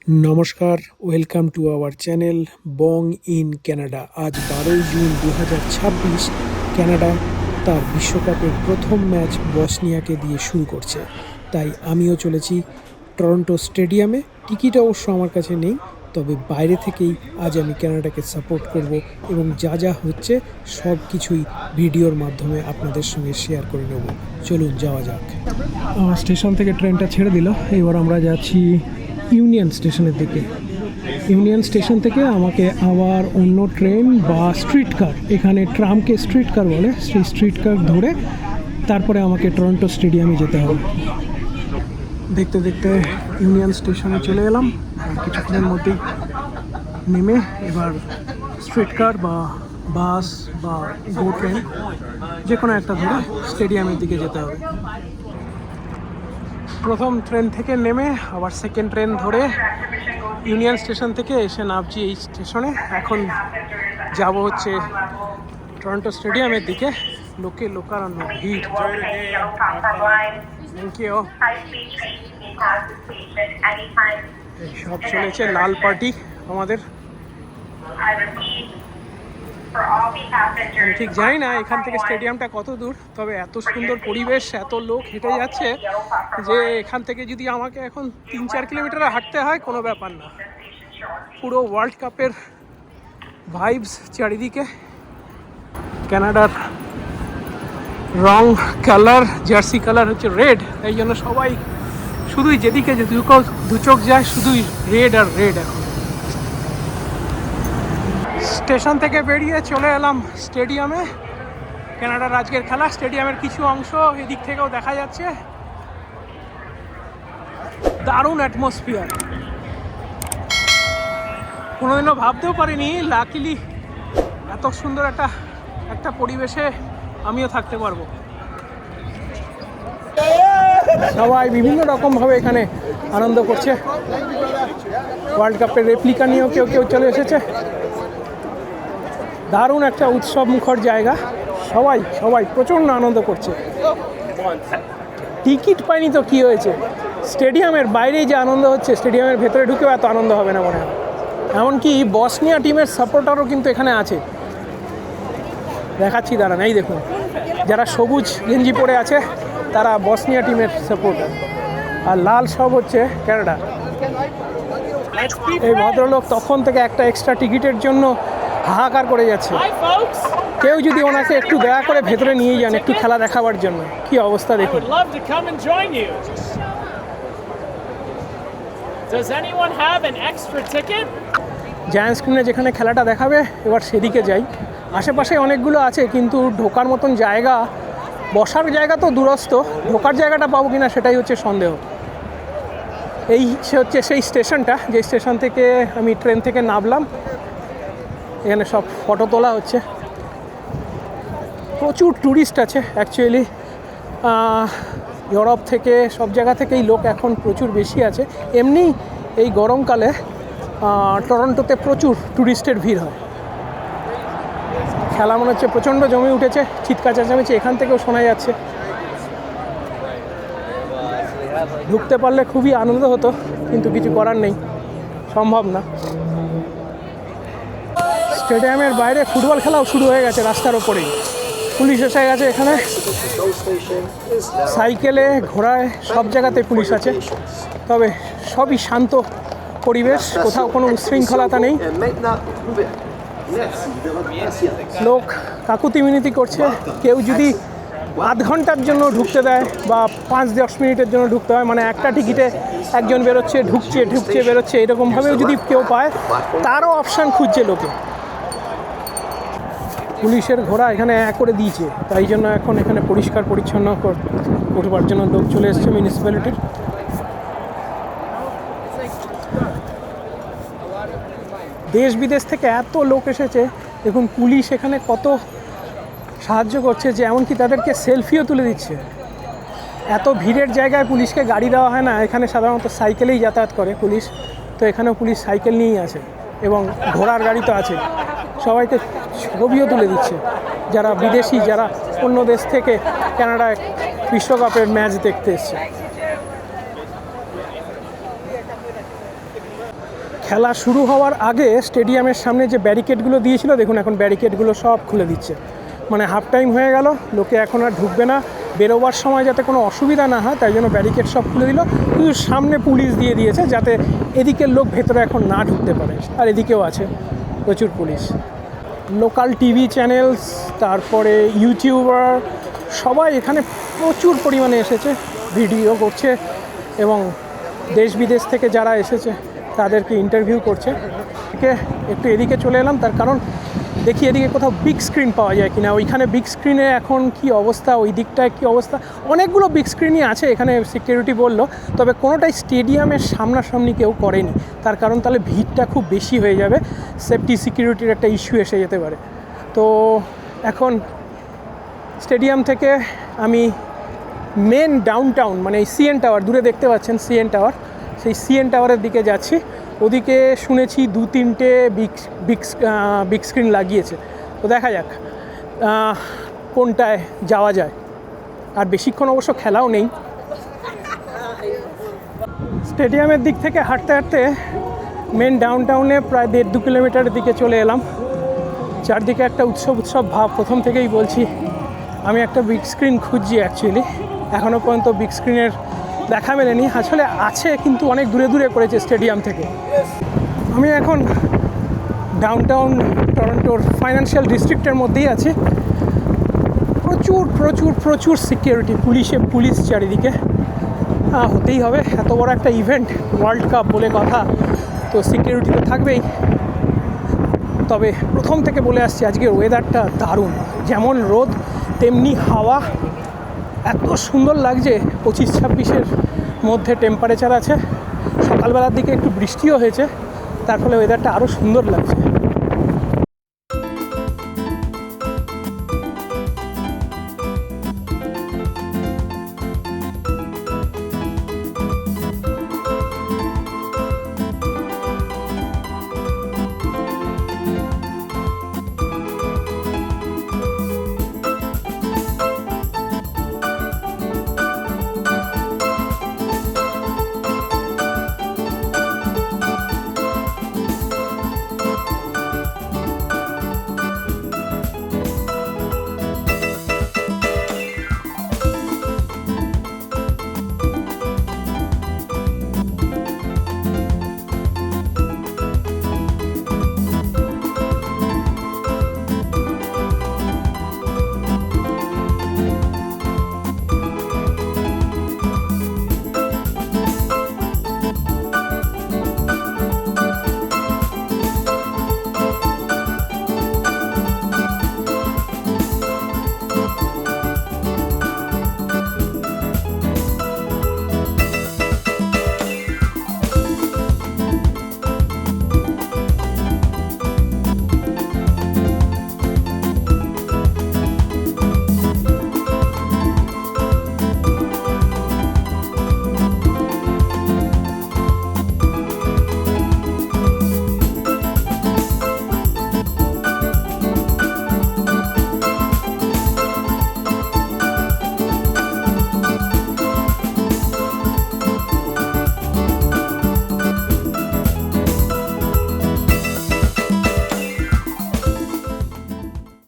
নমস্কার, welcome to our channel Bong in Canada. আজ 12ই June 2026 Canada তার বিশ্বকাপের প্রথম ম্যাচ বসনিয়াকে দিয়ে শুরু করছে। তাই আমিও চলেছি টরন্টো স্টেডিয়ামে। টিকিট অবশ্য আমার কাছে নেই, তবে বাইরে থেকেই আজ আমি কানাডাকে সাপোর্ট করব এবং যা যা হচ্ছে সব কিছুই ভিডিওর মাধ্যমে আপনাদের সঙ্গে শেয়ার করে নেব। চলুন যাওয়া যাক। স্টেশন থেকে ট্রেনটা ছেড়ে দিল, এবার আমরা যাচ্ছি ইউনিয়ন স্টেশনের দিকে। ইউনিয়ন স্টেশন থেকে আমাকে আবার অন্য ট্রেন বা স্ট্রিট কার, এখানে ট্রামকে স্ট্রিট কার বলে, সেই স্ট্রিট কার ধরে তারপরে আমাকে টরন্টো স্টেডিয়ামে যেতে হবে। দেখতে দেখতে ইউনিয়ন স্টেশনে চলে এলাম। কিছুক্ষণের মধ্যেই নেমে এবার স্ট্রিট কার বা বাস বা গো ট্রেন যে কোনো একটা ধরে স্টেডিয়ামের দিকে যেতে হবে। প্রথম ট্রেন থেকে নেমে আবার সেকেন্ড ট্রেন ধরে ইউনিয়ন স্টেশন থেকে এসে নামছি এই স্টেশনে। এখন যাব হচ্ছে টরন্টো স্টেডিয়ামের দিকে। লোকারণ্য ভিড়। Thank you. সব চলেছে লাল পার্টি আমাদের। আমি ঠিক জানি না এখান থেকে স্টেডিয়ামটা কত দূর, তবে এত সুন্দর পরিবেশ, এত লোক হেঁটে যাচ্ছে যে এখান থেকে যদি আমাকে এখন 3-4 কিলোমিটার হাঁটতে হয় কোনো ব্যাপার না। পুরো ওয়ার্ল্ড কাপের ভাইবস চারিদিকে। কানাডার রং কালার, জার্সি কালার হচ্ছে রেড, এই জন্য সবাই শুধুই যেদিকে দু চোখ যায় শুধুই রেড আর রেড। এখন স্টেশন থেকে বেরিয়ে চলে এলাম স্টেডিয়ামে। কানাডার আজকের খেলা, স্টেডিয়ামের কিছু অংশ এদিক থেকেও দেখা যাচ্ছে। দারুণ অ্যাটমসফিয়ার, কোনোদিনও ভাবতেও পারিনি লাকিলি এত সুন্দর একটা পরিবেশে আমিও থাকতে পারবো। সবাই বিভিন্ন রকমভাবে এখানে আনন্দ করছে। ওয়ার্ল্ড কাপের রেপ্লিকা নিয়েও কেউ চলে এসেছে। দারুণ একটা উৎসব মুখর জায়গা। সবাই প্রচণ্ড আনন্দ করছে। টিকিট পাইনি তো কী হয়েছে, স্টেডিয়ামের বাইরেই যে আনন্দ হচ্ছে, স্টেডিয়ামের ভেতরে ঢুকেও এত আনন্দ হবে না মনে হয়। এমনকি বসনিয়া টিমের সাপোর্টারও কিন্তু এখানে আছে, দেখাচ্ছি দাঁড়ান। এই দেখুন, যারা সবুজ গেঞ্জি পরে আছে তারা বসনিয়া টিমের সাপোর্টার, আর লাল সব হচ্ছে কানাডা। এই ভদ্রলোক তখন থেকে একটা এক্সট্রা টিকিটের জন্য হাহাকার করে যাচ্ছে। কেউ যদি ওনাকে একটু দয়া করে ভেতরে নিয়ে যান একটু খেলা দেখাবার জন্য। কি অবস্থা দেখুন। জায়ান্ট স্ক্রিনে যেখানে খেলাটা দেখাবে, এবার সেদিকে যাই। আশেপাশে অনেকগুলো আছে কিন্তু ঢোকার মতন জায়গা, বসার জায়গা তো দূরস্থ, ঢোকার জায়গাটা পাবো কিনা সেটাই হচ্ছে সন্দেহ। এই হচ্ছে সেই স্টেশনটা, যে স্টেশন থেকে আমি ট্রেন থেকে নামলাম। এখানে সব ফটো তোলা হচ্ছে। প্রচুর ট্যুরিস্ট আছে অ্যাকচুয়ালি, ইউরোপ থেকে সব জায়গা থেকেই লোক এখন প্রচুর বেশি আছে। এমনি এই গরমকালে টরন্টোতে প্রচুর ট্যুরিস্টের ভিড় হয়। খেলা মনে হচ্ছে প্রচণ্ড জমে উঠেছে, চিৎকার চেঁচামেচি এখান থেকেও শোনা যাচ্ছে। ঢুকতে পারলে খুবই আনন্দ হতো, কিন্তু কিছু করার নেই, সম্ভব না। স্টেডিয়ামের বাইরে ফুটবল খেলাও শুরু হয়ে গেছে রাস্তার ওপরেই। পুলিশ এসে গেছে এখানে, সাইকেলে ঘোড়ায় সব জায়গাতে পুলিশ আছে। তবে সবই শান্ত পরিবেশ, কোথাও কোনো উচ্ছৃঙ্খলতা নেই। লোক কাকুতি মিনতি করছে। কেউ যদি আধ ঘন্টার জন্য ঢুকতে দেয় বা 5-10 মিনিটের জন্য ঢুকতে হয়, মানে একটা টিকিটে একজন বেরোচ্ছে ঢুকছে বেরোচ্ছে, এরকমভাবেও যদি কেউ পায় তারও অপশান খুঁজছে লোকে। পুলিশের ঘোড়া এখানে করে দিয়েছে, তাই জন্য এখন এখানে পরিষ্কার পরিচ্ছন্ন করবার জন্য লোক চলে এসছে মিউনিসিপ্যালিটির। দেশ বিদেশ থেকে এত লোক এসেছে, দেখুন পুলিশ এখানে কত সাহায্য করছে, যে এমনকি তাদেরকে সেলফিও তুলে দিচ্ছে। এত ভিড়ের জায়গায় পুলিশকে গাড়ি দেওয়া হয় না, এখানে সাধারণত সাইকেলেই যাতায়াত করে পুলিশ, তো এখানেও পুলিশ সাইকেল নিয়েই আছে এবং ঘোড়ার গাড়ি তো আছে। সবাইকে ছবিও তুলে দিচ্ছে, যারা বিদেশি, যারা অন্য দেশ থেকে কানাডায় বিশ্বকাপের ম্যাচ দেখতে এসছে। খেলা শুরু হওয়ার আগে স্টেডিয়ামের সামনে যে ব্যারিকেডগুলো দিয়েছিল, দেখুন এখন ব্যারিকেডগুলো সব খুলে দিচ্ছে। মানে হাফ টাইম হয়ে গেল, লোকে এখন আর ঢুকবে না, বেরোবার সময় যাতে কোনো অসুবিধা না হয় তাই জন্য ব্যারিকেড সব খুলে দিল। কিন্তু সামনে পুলিশ দিয়ে দিয়েছে যাতে এদিকের লোক ভেতরে এখন না ঢুকতে পারে। আর এদিকেও আছে প্রচুর পুলিশ। লোকাল টিভি চ্যানেলস, তারপরে ইউটিউবার, সবাই এখানে প্রচুর পরিমাণে এসেছে, ভিডিও করছে এবং দেশ বিদেশ থেকে যারা এসেছে তাদেরকে ইন্টারভিউ করছে। একটু এদিকে চলে এলাম, তার কারণ দেখি এদিকে কোথাও বিগ স্ক্রিন পাওয়া যায় কিনা। ওইখানে বিগ স্ক্রিনে এখন কি অবস্থা, ওই দিকটায় কী অবস্থা। অনেকগুলো বিগ স্ক্রিনই আছে এখানে, সিকিউরিটি বললো, তবে কোনোটাই স্টেডিয়ামের সামনাসামনি কেউ করেনি। তার কারণ তাহলে ভিড়টা খুব বেশি হয়ে যাবে, সেফটি সিকিউরিটির একটা ইস্যু এসে যেতে পারে। তো এখন স্টেডিয়াম থেকে আমি মেন ডাউনটাউন, মানে এই সিএন টাওয়ার, দূরে দেখতে পাচ্ছেন সিএন টাওয়ার, সেই সিএন টাওয়ারের দিকে যাচ্ছি। ওদিকে শুনেছি 2-3টে বিগ স্ক্রিন লাগিয়েছে, তো দেখা যাক কোনটায় যাওয়া যায়। আর বেশিক্ষণ অবশ্য খেলাও নেই। স্টেডিয়ামের দিক থেকে হাঁটতে হাঁটতে মেন ডাউনটাউনে প্রায় 1.5-2 কিলোমিটারের দিকে চলে এলাম। চারদিকে একটা উৎসব ভাব। প্রথম থেকেই বলছি আমি একটা বিগ স্ক্রিন খুঁজছি অ্যাকচুয়ালি, এখনও পর্যন্ত বিগ স্ক্রিনের দেখা মেলেনি। আসলে আছে কিন্তু অনেক দূরে দূরে করেছে স্টেডিয়াম থেকে। আমি এখন ডাউনটাউন টরন্টোর ফাইন্যান্সিয়াল ডিস্ট্রিক্টের মধ্যেই আছি। প্রচুর প্রচুর প্রচুর সিকিউরিটি, পুলিশ চারিদিকে। হতেই হবে, এত বড় একটা ইভেন্ট, ওয়ার্ল্ড কাপ বলে কথা, তো সিকিউরিটি তো থাকবেই। তবে প্রথম থেকে বলে আসছি আজকের ওয়েদারটা দারুণ, যেমন রোদ তেমনি হাওয়া, এত সুন্দর লাগছে। 25-26-এর মধ্যে টেম্পারেচার আছে। সকালবেলার দিকে একটু বৃষ্টিও হয়েছে, তার ফলে ওয়েদারটা আরও সুন্দর লাগছে।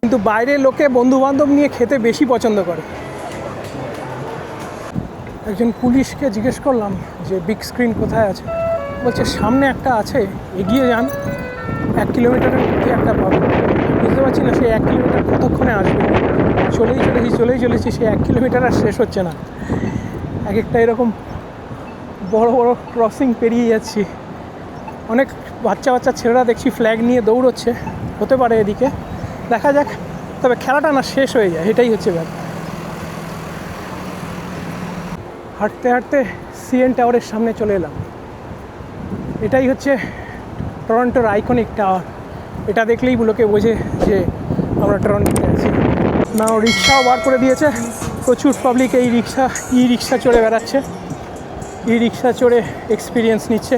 কিন্তু বাইরে লোকে বন্ধুবান্ধব নিয়ে খেতে বেশি পছন্দ করে। একজন পুলিশকে জিজ্ঞেস করলাম যে বিগ স্ক্রিন কোথায় আছে, বলছে সামনে একটা আছে, এগিয়ে যান, 1 কিলোমিটারের মধ্যে একটা পাবেন। বুঝতে পারছি না সেই 1 কিলোমিটার কতক্ষণে আসবে। চলেই চলেছি, সেই 1 কিলোমিটার আর শেষ হচ্ছে না। এক একটা এরকম বড় বড় ক্রসিং পেরিয়ে যাচ্ছি। অনেক বাচ্চা ছেলেরা দেখছি ফ্ল্যাগ নিয়ে দৌড়চ্ছে, হতে পারে এদিকে, দেখা যাক। তবে খেলাটা না শেষ হয়ে যায়, এটাই হচ্ছে ব্যাপার। হাঁটতে হাঁটতে সিএন টাওয়ারের সামনে চলে এলাম। এটাই হচ্ছে টরন্টোর আইকনিক টাওয়ার। এটা দেখলেই লোকে বোঝে যে আমরা টরন্টোতে আছি। নাও রিক্সাও বার করে দিয়েছে, প্রচুর পাবলিক এই রিক্সা চড়ে বেড়াচ্ছে, রিক্সা চড়ে এক্সপিরিয়েন্স নিচ্ছে।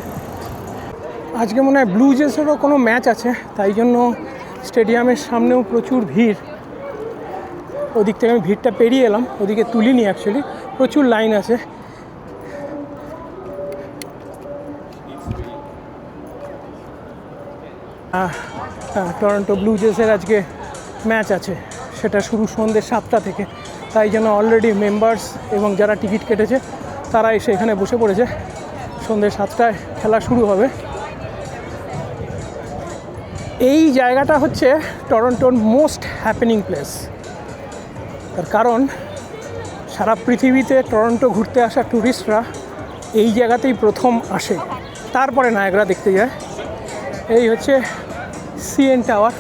আজকে মনে হয় ব্লু জেসেরও কোনো ম্যাচ আছে, তাই জন্য স্টেডিয়ামের সামনেও প্রচুর ভিড়। ওদিক থেকে আমি ভিড়টা পেরিয়ে এলাম, ওদিকে তুলিনি অ্যাকচুয়ালি, প্রচুর লাইন আছে। টরন্টো ব্লু জেসের আজকে ম্যাচ আছে, সেটা শুরু সন্ধ্যে 7টা থেকে। তাই জন্য অলরেডি মেম্বার্স এবং যারা টিকিট কেটেছে তারা এসে এখানে বসে পড়েছে। সন্ধ্যে 7টায় খেলা শুরু হবে। এই জায়গাটা হচ্ছে টরন্টোর মোস্ট হ্যাপেনিং প্লেস। তার কারণ সারা পৃথিবীতে টরন্টো ঘুরতে আসা ট্যুরিস্টরা এই জায়গাতেই প্রথম আসে, তারপরে নায়াগ্রা দেখতে যায়। এই হচ্ছে সিএন টাওয়ার,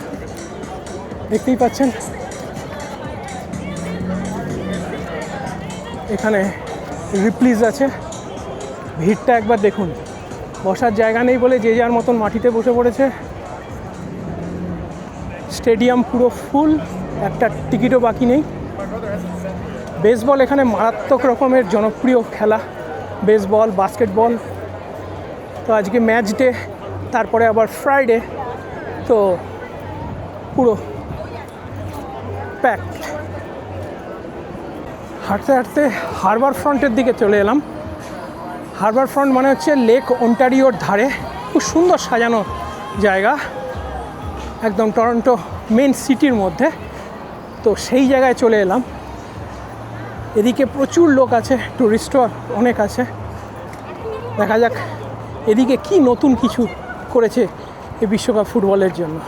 দেখতেই পাচ্ছেন। এখানে রিপ্লিজ আছে, ভিড়টা একবার দেখুন। বসার জায়গা নেই বলে যে যার মতন মাটিতে বসে পড়েছে। স্টেডিয়াম পুরো ফুল, একটা টিকিটও বাকি নেই। বেসবল এখানে মারাত্মক রকমের জনপ্রিয় খেলা, বেসবল, বাস্কেটবল। তো আজকে ম্যাচ ডে, তারপরে আবার ফ্রাইডে, তো পুরো প্যাকড। হাঁটতে হাঁটতে হারবার ফ্রন্টের দিকে চলে এলাম। হারবার ফ্রন্ট মানে হচ্ছে লেক অন্টারিওর ধারে, খুব সুন্দর সাজানো জায়গা, একদম টরন্টো মেন সিটির মধ্যে। তো সেই জায়গায় চলে এলাম। এদিকে প্রচুর লোক আছে, টুরিস্টও অনেক আছে। দেখা যাক এদিকে কি নতুন কিছু করেছে এই বিশ্বকাপ ফুটবলের জন্য।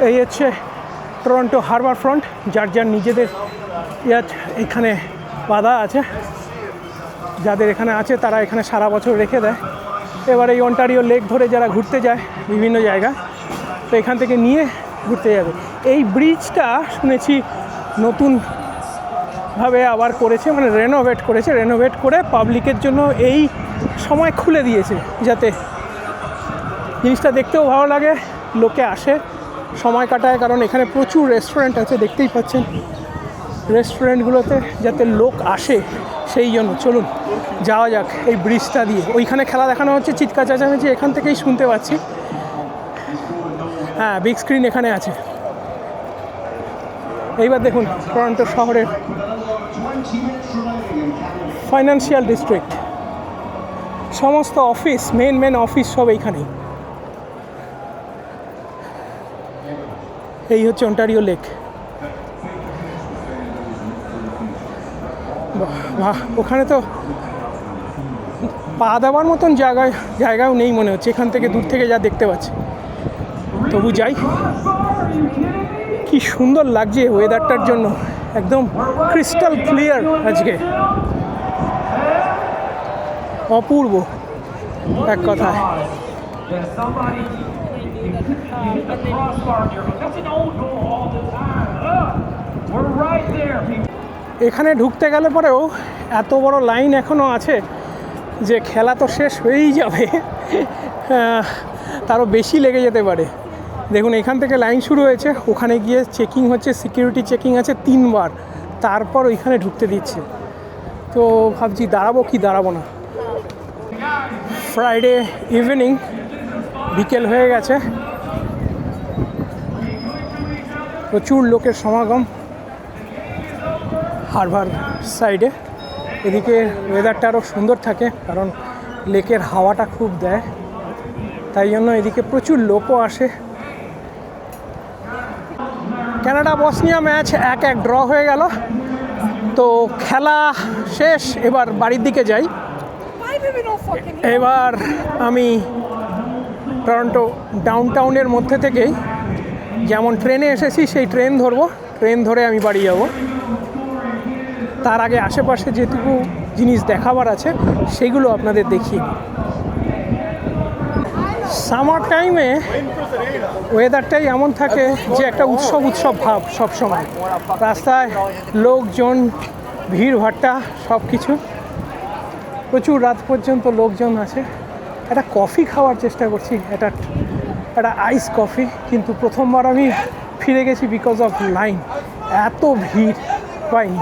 এই হচ্ছে টরন্টো হারবার ফ্রন্ট, যার যার নিজেদের এখানে বাধা আছে। যাদের এখানে আছে তারা এখানে সারা বছর রেখে দেয়। এবার এই অন্টারিও লেক ধরে যারা ঘুরতে যায় বিভিন্ন জায়গা, তো এখান থেকে নিয়ে ঘুরতে যাবে। এই ব্রিজটা শুনেছি নতুনভাবে আবার করেছে, মানে রেনোভেট করেছে। রেনোভেট করে পাবলিকের জন্য এই সময় খুলে দিয়েছে, যাতে জিনিসটা দেখতেও ভালো লাগে, লোকে আসে, সময় কাটায়। কারণ এখানে প্রচুর রেস্টুরেন্ট আছে, দেখতেই পাচ্ছেন। রেস্টুরেন্টগুলোতে যাতে লোক আসে সেই জন্য চলুন যাওয়া যাক এই ব্রিজটা দিয়ে। ওইখানে খেলা দেখানো হচ্ছে, চিৎকার চেঁচামেচি এখান থেকেই শুনতে পাচ্ছি। হ্যাঁ, বিগ স্ক্রিন এখানে আছে। এইবার দেখুন টরন্টো শহরের ফাইন্যান্সিয়াল ডিস্ট্রিক্ট, সমস্ত অফিস, মেন অফিস সব এইখানেই। এই হচ্ছে অন্টারিও লেক। বাহ, ওখানে তো পা দেওয়ার মতন জায়গাও নেই মনে হচ্ছে, এখান থেকে দূর থেকে যা দেখতে পাচ্ছি। তবু যাই, কি সুন্দর লাগছে ওয়েদারটার জন্য, একদম ক্রিস্টাল ক্লিয়ার আজকে, অপূর্ব এক কথায়। এখানে ঢুকতে গেলে পরেও এত বড় লাইন এখনও আছে যে খেলা তো শেষ হয়েই যাবে, তারও বেশি লেগে যেতে পারে। দেখুন এখান থেকে লাইন শুরু হয়েছে, ওখানে গিয়ে চেকিং হচ্ছে, সিকিউরিটি চেকিং আছে 3 বার, তারপর ওইখানে ঢুকতে দিচ্ছে। তো ভাবছি দাঁড়াবো কি দাঁড়াবো না। ফ্রাইডে ইভিনিং, বিকেল হয়ে গেছে, প্রচুর লোকের সমাগম হারবার সাইডে। এদিকে ওয়েদারটা আরও সুন্দর থাকে, কারণ লেকের হাওয়াটা খুব দেয়, তাই জন্য এদিকে প্রচুর লোকও আসে। কানাডা বসনিয়া ম্যাচ 1-1 ড্র হয়ে গেল। তো খেলা শেষ, এবার বাড়ির দিকে যাই। এবার আমি টরন্টো ডাউনটাউনের মধ্যে থেকেই যেমন ট্রেনে এসেছি সেই ট্রেন ধরবো, ট্রেন ধরে আমি বাড়ি যাব। তার আগে আশেপাশে যেটুকু জিনিস দেখাবার আছে সেগুলো আপনাদের দেখিয়ে দিই। সামার টাইমে ওয়েদারটাই এমন থাকে যে একটা উৎসব ভাব সব সময়। রাস্তায় লোকজন, ভিড় ভাট্টা সব কিছু, প্রচুর রাত পর্যন্ত লোকজন আছে। একটা কফি খাওয়ার চেষ্টা করছি, একটা আইস কফি, কিন্তু প্রথমবার আমি ফিরে গেছি বিকজ অফ লাইন, এত ভিড় পাইনি।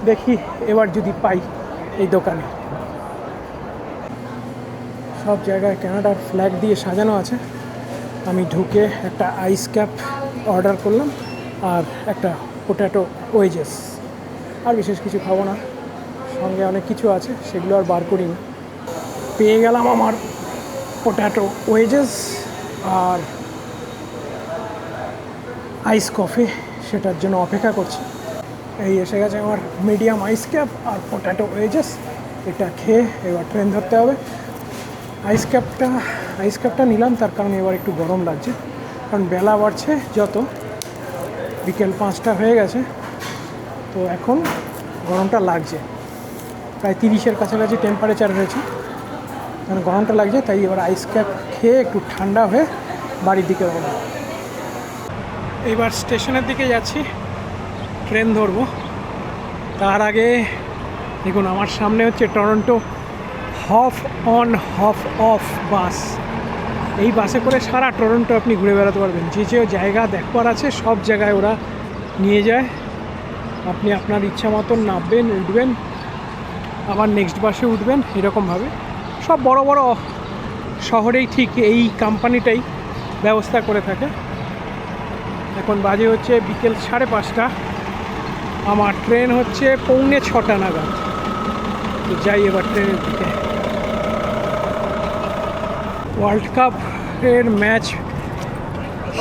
দেখি এবার যদি পাই এই দোকানে। সব জায়গায় কানাডার ফ্ল্যাগ দিয়ে সাজানো আছে। আমি ঢুকে একটা আইস ক্যাপ অর্ডার করলাম আর একটা পোট্যাটো ওয়েজেস, আর বিশেষ কিছু খাবো না। সঙ্গে অনেক কিছু আছে, সেগুলো আর বার করিনি। পেয়ে গেলাম আমার পোট্যাটো ওয়েজেস আর আইস কফি, সেটার জন্য অপেক্ষা করছি। এই এসে গেছে আমার মিডিয়াম আইস ক্যাপ আর পোট্যাটো ওয়েজেস। এটা খেয়ে এবার ট্রেন ধরতে হবে। আইস ক্যাপটা নিলাম তার কারণে এবার একটু গরম লাগছে, কারণ বেলা বাড়ছে যত, বিকেল 5টা হয়ে গেছে, তো এখন গরমটা লাগছে। প্রায় 30-এর কাছাকাছি টেম্পারেচার হয়েছে, মানে গরমটা লাগছে। তাই এবার আইস ক্যাপ খেয়ে একটু ঠান্ডা হয়ে বাড়ির দিকে রওনা। এইবার স্টেশনের দিকে যাচ্ছি, ট্রেন ধরবো। তার আগে দেখুন আমার সামনে হচ্ছে Toronto hop on hop off bus. এই বাসে করে সারা টরন্টো আপনি ঘুরে বেড়াতে পারবেন। যে যে জায়গা দেখবার আছে সব জায়গায় ওরা নিয়ে যায়। আপনি আপনার ইচ্ছা মতন নামবেন, উঠবেন, আবার নেক্সট বাসে উঠবেন, এরকমভাবে। সব বড় বড় শহরেই ঠিক এই কোম্পানিটাই ব্যবস্থা করে থাকে। এখন বাজে হচ্ছে বিকেল 5:30। আমার ট্রেন হচ্ছে 5:45 নাগাদ। তো যাই এবার ট্রেনের দিকে। ওয়ার্ল্ড কাপের ম্যাচ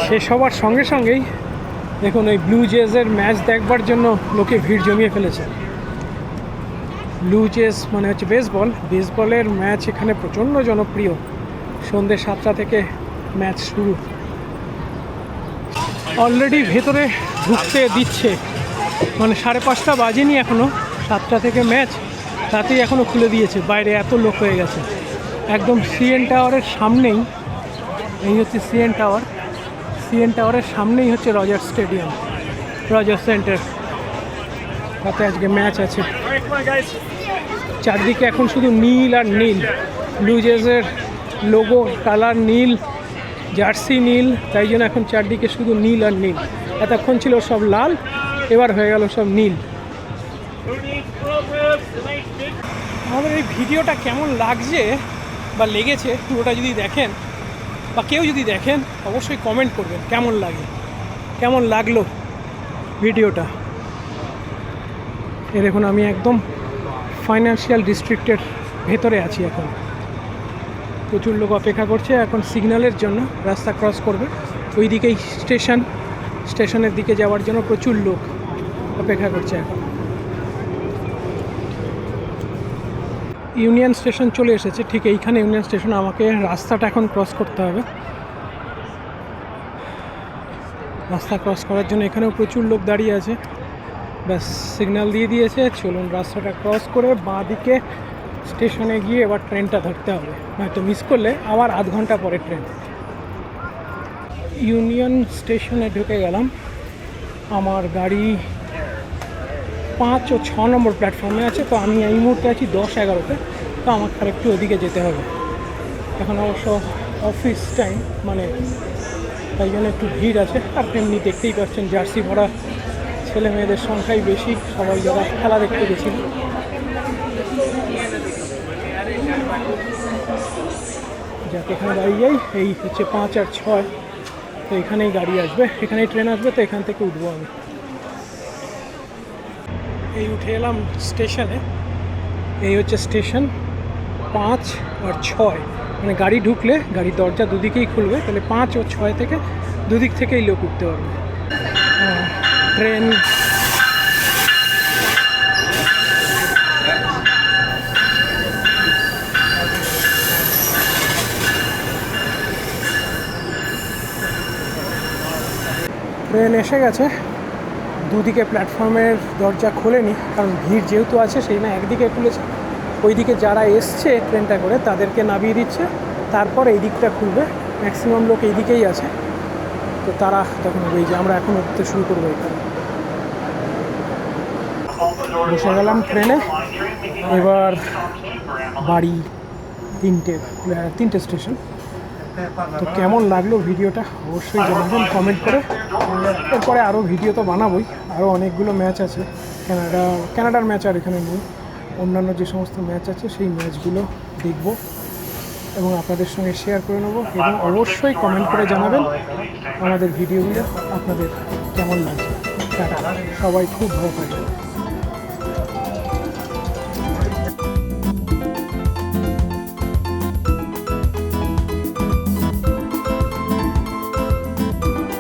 শেষ হওয়ার সঙ্গে সঙ্গেই দেখুন ওই ব্লু জেজের ম্যাচ দেখবার জন্য লোকে ভিড় জমিয়ে ফেলেছে। ব্লু জেজ মানে হচ্ছে বেসবলের ম্যাচ এখানে প্রচণ্ড জনপ্রিয়। সন্ধ্যে 7টা থেকে ম্যাচ শুরু। অলরেডি ভেতরে ঢুকতে দিচ্ছে, মানে 5:30 বাজেনি এখনও, 7টা থেকে ম্যাচ, তাতেই এখনও খুলে দিয়েছে। বাইরে এত লোক হয়ে গেছে। একদম সিএন টাওয়ারের সামনেই, এই হচ্ছে সিএন টাওয়ারের সামনেই হচ্ছে রজার স্টেডিয়াম, রজার সেন্টার। তাতে আজকে ম্যাচ আছে। চারদিকে এখন শুধু নীল আর নীল। ব্লু জেজের লোগো কালার নীল, জার্সি নীল, তাই জন্য এখন চারদিকে শুধু নীল আর নীল। এতক্ষণ ছিল সব লাল, এবার হয়ে গেল সব নীল। আমাদের এই ভিডিওটা কেমন লাগছে বা লেগেছে পুরোটা যদি দেখেন, বা কেউ যদি দেখেন, অবশ্যই কমেন্ট করবেন কেমন লাগলো ভিডিওটা। এ দেখুন আমি একদম ফাইন্যান্সিয়াল ডিস্ট্রিক্টের ভেতরে আছি এখন। প্রচুর লোক অপেক্ষা করছে এখন সিগন্যালের জন্য, রাস্তা ক্রস করবে। ওই দিকেই স্টেশনের দিকে যাওয়ার জন্য প্রচুর লোক অপেক্ষা করছে এখন। ইউনিয়ন স্টেশন চলে এসেছে, ঠিক এইখানে ইউনিয়ন স্টেশন। আমাকে রাস্তাটা এখন ক্রস করতে হবে। রাস্তা ক্রস করার জন্য এখানেও প্রচুর লোক দাঁড়িয়ে আছে। ব্যাস সিগন্যাল দিয়ে দিয়েছে, চলুন রাস্তাটা ক্রস করে বাঁ দিকে স্টেশনে গিয়ে এবার ট্রেনটা ধরতে হবে, নয়তো মিস করলে আবার আধ ঘন্টা পরে ট্রেন। ইউনিয়ন স্টেশনে ঢুকে গেলাম। আমার গাড়ি 5 ও 6 নম্বর প্ল্যাটফর্মে আছে, তো আমি এই মুহূর্তে আছি 10-11-তে। তো আমাকে আর একটু ওদিকে যেতে হবে। এখন অবশ্য অফিস টাইম, মানে তাই জন্য একটু ভিড় আছে। আর তেমনি দেখতেই পাচ্ছেন জার্সি ভরা ছেলে মেয়েদের সংখ্যাই বেশি, সবাই যারা খেলা দেখতে গেছিল। যাকে এখানে দাঁড়িয়ে যাই, এই হচ্ছে 5 আর 6, তো এখানেই গাড়ি আসবে, এখানেই ট্রেন আসবে, তো এখান থেকে উঠবো আমি। এই উঠে এলাম স্টেশনে। এই হচ্ছে স্টেশন 5 আর 6, মানে গাড়ি ঢুকলে গাড়ির দরজা দুদিকেই খুলবে, তাহলে 5 ও 6 থেকে দুদিক থেকেই লোক উঠতে পারবে। ট্রেন এসে গেছে। দুদিকে প্ল্যাটফর্মের দরজা খোলেনি, কারণ ভিড় যেহেতু আছে সেই না একদিকে খুলেছে। ওইদিকে যারা এসছে ট্রেনটা করে তাদেরকে নামিয়ে দিচ্ছে, তারপর এই দিকটা খুলবে। ম্যাক্সিমাম লোক এই দিকেই আছে, তো তারা তখন এই যে আমরা এখন উঠতে শুরু করবো। এখানে বসে গেলাম ট্রেনে। এবার বাড়ি 3টে স্টেশন। তো কেমন লাগলো ভিডিওটা অবশ্যই জানাবেন কমেন্ট করে। এরপরে আরও ভিডিও তো বানাবোই, আরও অনেকগুলো ম্যাচ আছে। কানাডার ম্যাচ আর এখানে নেই, অন্যান্য যে সমস্ত ম্যাচ আছে সেই ম্যাচগুলো দেখব এবং আপনাদের সঙ্গে শেয়ার করে নেব। এবং অবশ্যই কমেন্ট করে জানাবেন আমাদের ভিডিওগুলো আপনাদের কেমন লাগছে। সবাই খুব ভালো থাকবেন।